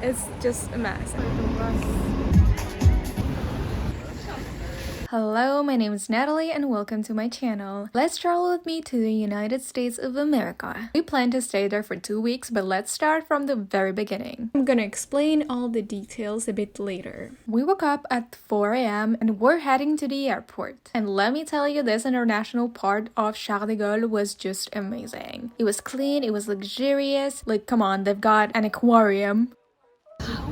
It's just a mess. Hello, my name is Natalie and welcome to my channel. Let's travel with me to the United States of America. We plan to stay there for 2 weeks, but let's start from the very beginning. I'm gonna explain all the details a bit later. We woke up at 4 a.m. and we're heading to the airport. And let me tell you, this international part of Charles de Gaulle was just amazing. It was clean, it was luxurious. Like, come on, they've got an aquarium.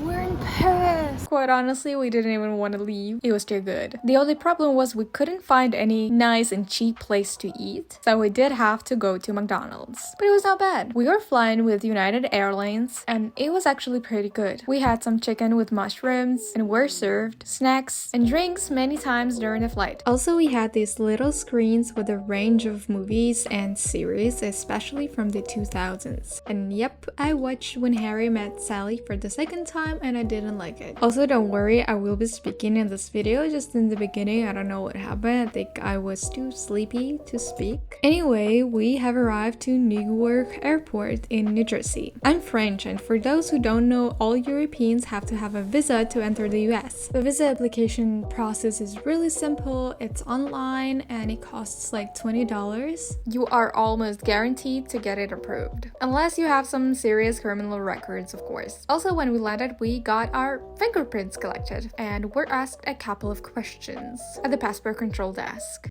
We're in Paris! Quite honestly, we didn't even want to leave. It was too good. The only problem was we couldn't find any nice and cheap place to eat, so we did have to go to McDonald's. But it was not bad. We were flying with United Airlines, and it was actually pretty good. We had some chicken with mushrooms, and were served snacks and drinks many times during the flight. Also, we had these little screens with a range of movies and series, especially from the 2000s. And yep, I watched When Harry Met Sally for the second time and I didn't like it. Also, don't worry, I will be speaking in this video. Just in the beginning, I don't know what happened. I think I was too sleepy to speak. Anyway, we have arrived to Newark Airport in New Jersey. I'm French, and for those who don't know, all Europeans have to have a visa to enter the US. The visa application process is really simple. It's online and it costs like $20. You are almost guaranteed to get it approved. Unless you have some serious criminal records, of course. Also, when we landed, we got our fingerprints collected and were asked a couple of questions at the passport control desk.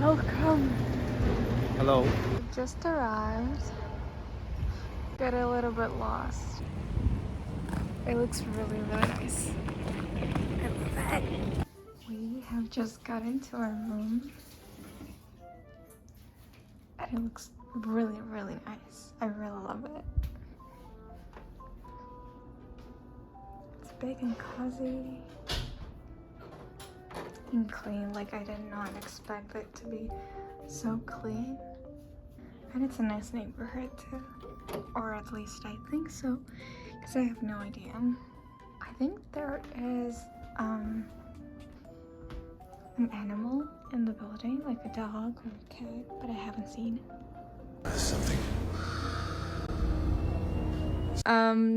Welcome! Hello. We just arrived. Got a little bit lost. It looks really, really nice. I love it. We have just got into our room. And it looks really, really nice. I really love it. Big and cozy and clean. Like, I did not expect it to be so clean, and it's a nice neighborhood too, or at least I think so, because I have no idea. I think there is an animal in the building, like a dog or a cat, but I haven't seen it. Something.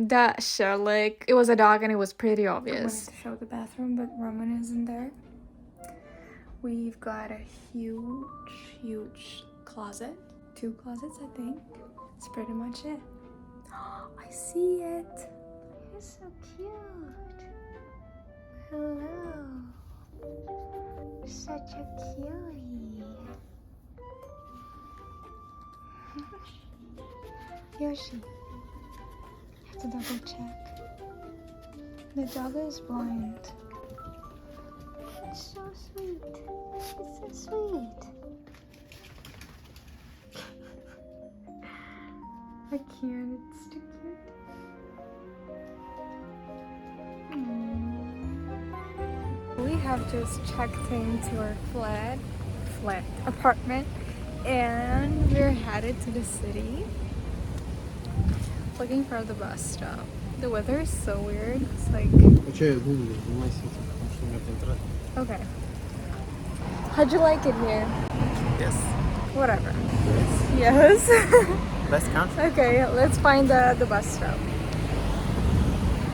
That sure, like, it was a dog and it was pretty obvious. I wanted to show the bathroom, but Roman isn't there. We've got a huge closet. 2 closets, I think. That's pretty much it. Oh, I see it. You're so cute. Hello. You're such a cutie. Yoshi. To double check. The dog is blind. It's so sweet. It's so sweet. I can't. It's too cute. We have just checked into our apartment, and we're headed to the city. Looking for the bus stop. The weather is so weird. It's like... Okay. How'd you like it here? Yes. Whatever. Yes. Best country. Okay, let's find the bus stop.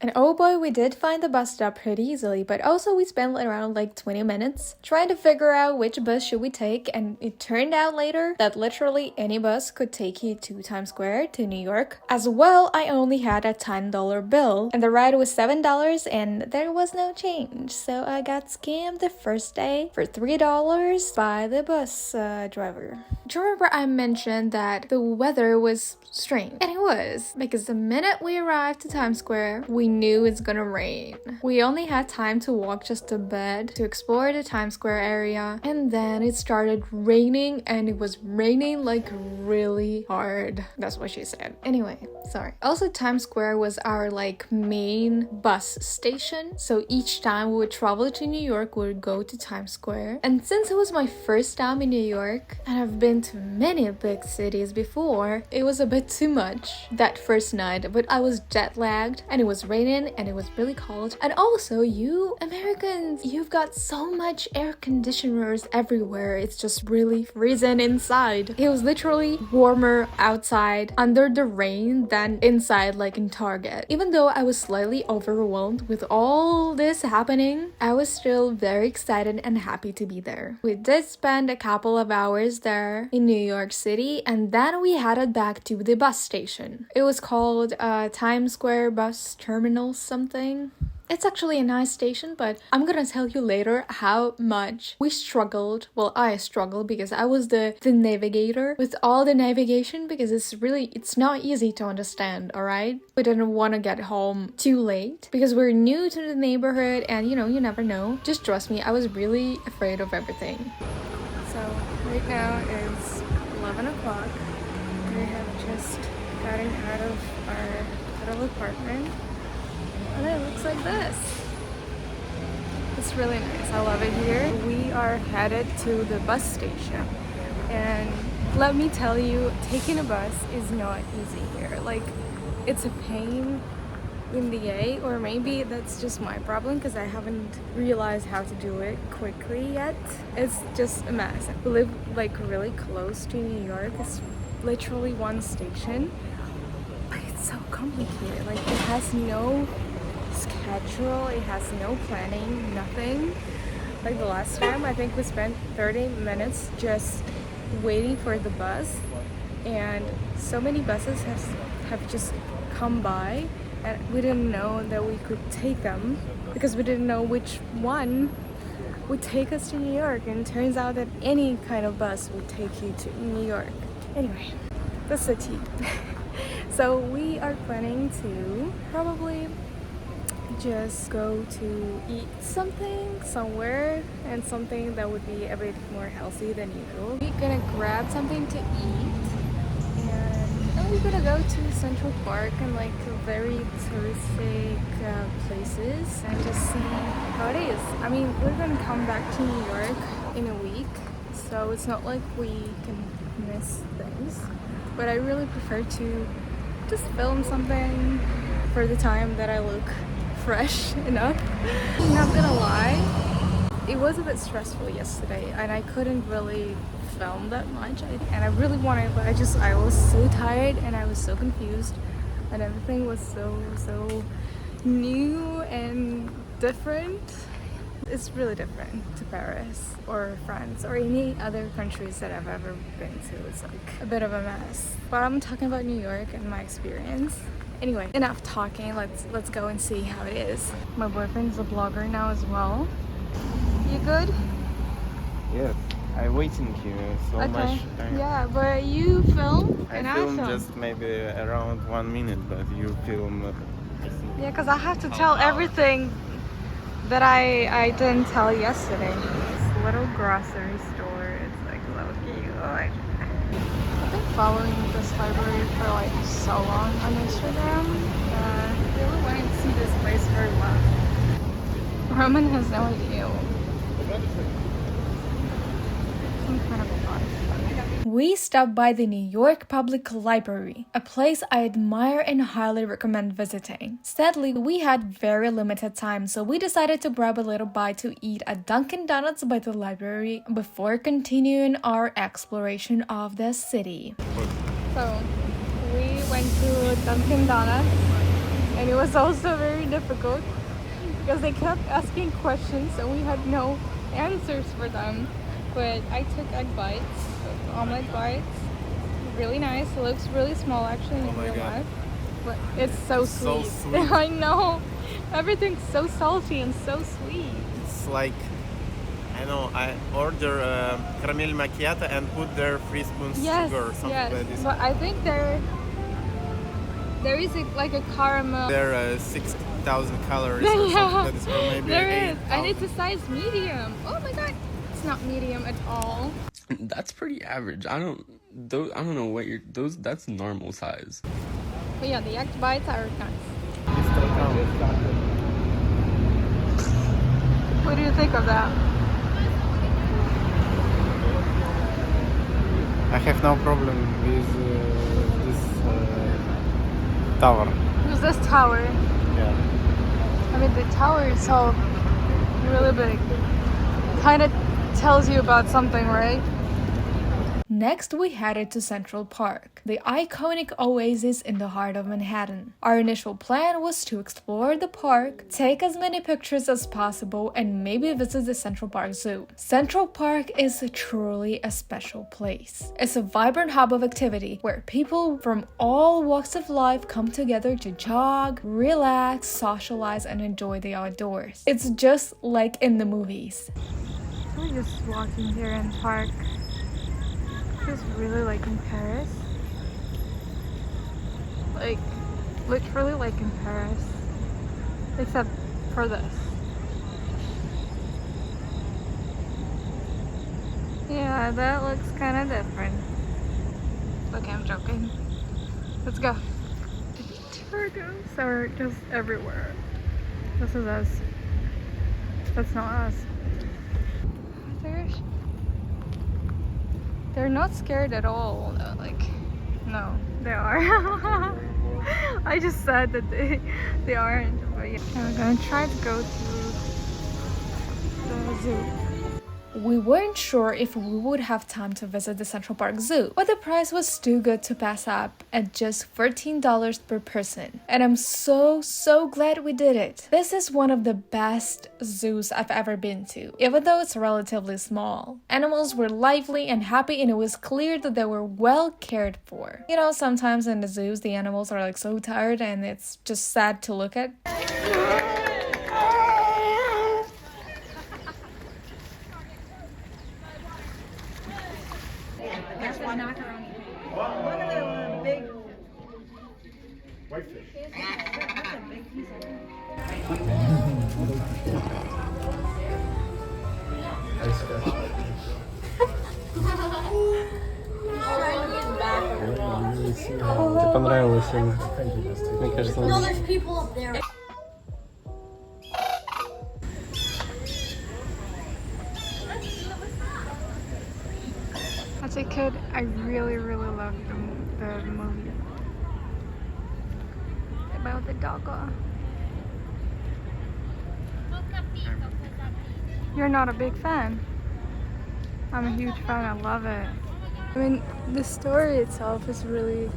And oh boy, we did find the bus stop pretty easily, but also we spent around like 20 minutes trying to figure out which bus should we take, and it turned out later that literally any bus could take you to Times Square to New York. As well, I only had a $10 bill, and the ride was $7 and there was no change, so I got scammed the first day for $3 by the bus driver. Do you remember I mentioned that the weather was strange? And it was, because the minute we arrived to Times Square, we knew it's gonna rain. We only had time to walk just a bit to explore the Times Square area, and then it started raining, and it was raining like really hard. That's what she said. Anyway, sorry. Also, Times Square was our like main bus station, so each time we would travel to New York, we would go to Times Square. And since it was my first time in New York, and I've been to many big cities before, it was a bit too much that first night, but I was jet lagged and it was raining raining and it was really cold. And also, you Americans, you've got so much air conditioners everywhere. It's just really freezing inside. It was literally warmer outside under the rain than inside, like in Target. Even though I was slightly overwhelmed with all this happening, I was still very excited and happy to be there. We did spend a couple of hours there in New York City, and then we headed back to the bus station. It was called Times Square Bus Terminal something. It's actually a nice station, but I'm gonna tell you later how much we struggled. Well, I struggled because I was the navigator with all the navigation, because it's not easy to understand, alright? We didn't want to get home too late because we're new to the neighborhood and you never know. Just trust me, I was really afraid of everything. So right now it's 11 o'clock. We have just gotten out of our little apartment. And it looks like this. It's really nice. I love it here. We are headed to the bus station. And let me tell you, taking a bus is not easy here. Like, it's a pain in the A, or maybe that's just my problem because I haven't realized how to do it quickly yet. It's just a mess. We live like really close to New York. It's literally one station. But it's so complicated. Like, it has no schedule, it has no planning, nothing. Like the last time, I think we spent 30 minutes just waiting for the bus, and so many buses have just come by, and we didn't know that we could take them because we didn't know which one would take us to New York, and it turns out that any kind of bus would take you to New York. Anyway, that's the tea. So we are planning to probably just go to eat something somewhere, and something that would be a bit more healthy than usual. We're gonna grab something to eat, and then we're gonna go to Central Park and like very touristic places and just see how it is. I mean, we're gonna come back to New York in a week, so it's not like we can miss things, but I really prefer to just film something for the time that I look fresh enough. I'm not gonna lie, it was a bit stressful yesterday and I couldn't really film that much, and I really wanted, but I was so tired and I was so confused, and everything was so new and different. It's really different to Paris or France or any other countries that I've ever been to. It's like a bit of a mess, but I'm talking about New York and my experience. Anyway, enough talking, let's go and see how it is. My boyfriend's a blogger now as well. You good? Yes, I'm waiting here so much time. Yeah, but you film and I film film. just maybe around 1 minute, but you film. Yeah, because I have to tell everything that I didn't tell yesterday. This little grocery store, it's like so cute. I've been following this library for like so long on Instagram. I really wanted to see this place very well. Roman has no idea. Some kind of a lot. We stopped by the New York Public Library, a place I admire and highly recommend visiting. Sadly, we had very limited time, so we decided to grab a little bite to eat at Dunkin' Donuts by the library before continuing our exploration of the city. So, we went to Dunkin' Donuts, and it was also very difficult because they kept asking questions and we had no answers for them. But I took egg bites, omelet bites. Really nice. It looks really small actually in real life. But it's so sweet. So sweet. I know. Everything's so salty and so sweet. It's like, I know, I order caramel macchiato and put there 3 spoons sugar or something like this. But I think there is like a caramel. There are 6,000 calories or something like this, or maybe there is, 8,000. and it's a size medium. Oh my god. Not medium at all. That's pretty average. I don't know what that's normal size. But yeah, the egg bites are nice. What do you think of that? I have no problem with this tower. Who's this tower? Yeah. I mean, the tower itself really big. Kind of tells you about something, right? Next, we headed to Central Park, the iconic oasis in the heart of Manhattan. Our initial plan was to explore the park, take as many pictures as possible, and maybe visit the Central Park Zoo. Central Park is truly a special place. It's a vibrant hub of activity where people from all walks of life come together to jog, relax, socialize, and enjoy the outdoors. It's just like in the movies. We're just walking here in the park. Feels really like in Paris. Like, literally like in Paris. Except for this. Yeah, that looks kind of different. Okay, I'm joking. Let's go. Turtles are just everywhere. This is us. That's not us. They're not scared at all. Like, no, they are. I just said that they aren't. But yeah, I'm gonna try to go to the zoo. We weren't sure if we would have time to visit the Central Park Zoo, but the price was too good to pass up at just $14 per person. And I'm so glad we did it. This is one of the best zoos I've ever been to, even though it's relatively small. Animals were lively and happy, and it was clear that they were well cared for. You know, sometimes in the zoos the animals are like so tired and it's just sad to look at. One of the big whitefish. That's a big piece of Тебе понравилось ему? Мне кажется, No, there's people up there. As a kid, I really loved the movie about the doggo. You're not a big fan. I'm a huge fan. I love it. I mean, the story itself is really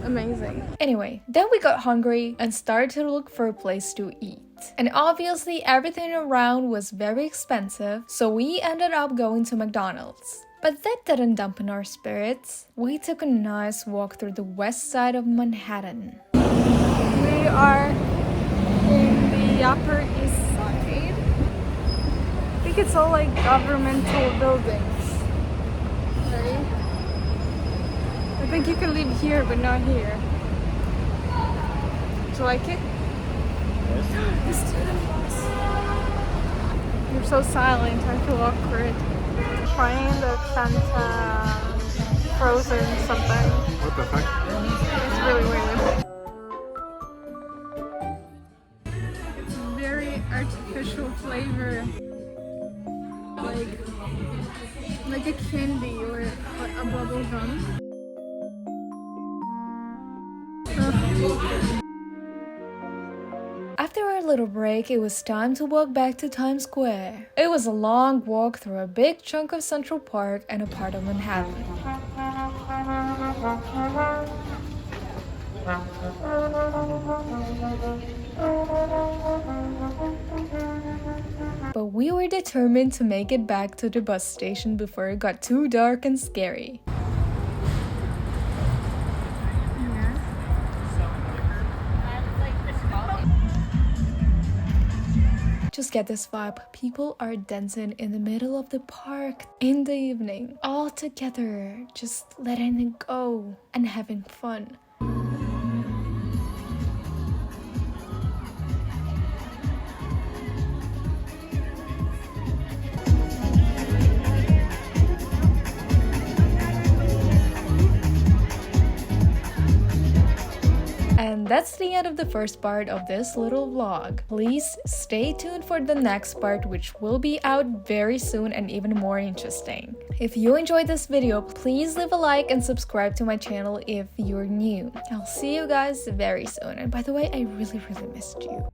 amazing. Anyway, then we got hungry and started to look for a place to eat. And obviously everything around was very expensive, so we ended up going to McDonald's. But that didn't dampen our spirits. We took a nice walk through the west side of Manhattan. We are in the Upper East Side. I think it's all like governmental buildings, right? I think you can live here but not here. Do you like it? The student bus. You're so silent, I feel awkward. Trying the Fanta frozen something. What the fuck? It's really weird. It's very artificial flavor. Like a candy or a bubble gum. After our little break, it was time to walk back to Times Square. It was a long walk through a big chunk of Central Park and a part of Manhattan. But we were determined to make it back to the bus station before it got too dark and scary. Just get this vibe. People are dancing in the middle of the park in the evening, all together, just letting it go and having fun. And That's the end of the first part of this little vlog. Please stay tuned for the next part, which will be out very soon and even more interesting. If you enjoyed this video, please leave a like and subscribe to my channel if you're new. I'll see you guys very soon. And by the way, I really missed you.